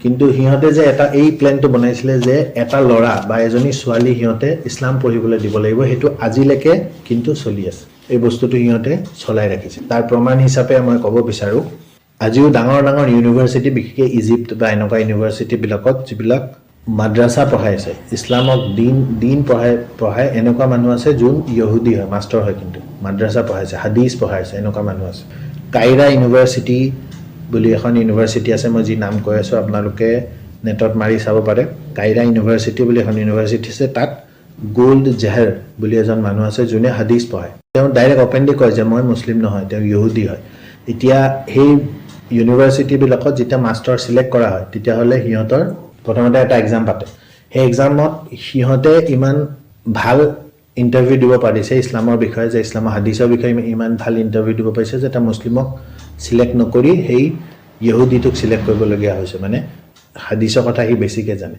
কিন্তু সিহঁতে যে এটা এই প্লেনটো বনাইছিলে যে এটা ল'ৰা বা এজনী ছোৱালী সিহঁতে ইছলাম পঢ়িবলৈ দিব লাগিব সেইটো আজিলৈকে কিন্তু চলি আছে এই বস্তুটো সিহঁতে চলাই ৰাখিছে তাৰ প্ৰমাণ হিচাপে মই ক'ব বিচাৰো আজিও ডাঙৰ ডাঙৰ ইউনিভাৰ্চিটি বিশেষকৈ ইজিপ্ত বা এনেকুৱা ইউনিভাৰ্চিটিবিলাকত যিবিলাক মাদ্ৰাসা পঢ়াইছে ইছলামক দিন পঢ়াই এনেকুৱা মানুহ আছে যোন ইহুদি হয় মাষ্টাৰ হয় কিন্তু মাদ্ৰাসা পঢ়াইছে হাদিছ পঢ়াইছে এনেকুৱা মানুহ আছে কাইৰা ইউনিভাৰ্চিটি বুলি এখন ইউনিভাৰ্চিটি আছে মই যি নাম কৈ আছো আপোনালোকে নেটত মাৰি চাব পাৰে কাইৰা ইউনিভাৰ্চিটি বুলি এখন ইউনিভাৰ্চিটি আছে তাত গোল্ড জেহৰ বুলি এজন মানুহ আছে যোনে হাদিছ পঢ়ায় তেওঁ ডাইৰেক্ট অপেনলি কয় যে মই মুছলিম নহয় তেওঁ ইহুদি হয় এতিয়া সেই ইউনিভাৰ্চিটিবিলাকত যেতিয়া মাষ্টাৰ সিলেক্ট কৰা হয় তেতিয়াহ'লে সিহঁতৰ প্ৰথমতে এটা এক্সাম পাতে সেই এক্সামত সিহঁতে ইমান ভাল ইণ্টাৰভিউ দিব পাৰিছে ইছলামৰ বিষয়ে যে ইছলামৰ হাদিছৰ বিষয়ে ইমান ভাল ইণ্টাৰভিউ দিব পাৰিছে যে এটা মুছলিমক সিলেক্ট নকৰি সেই ইহুদিটোক সিলেক্ট কৰিবলগীয়া হৈছে মানে হাদিছৰ কথা সি বেছিকৈ জানে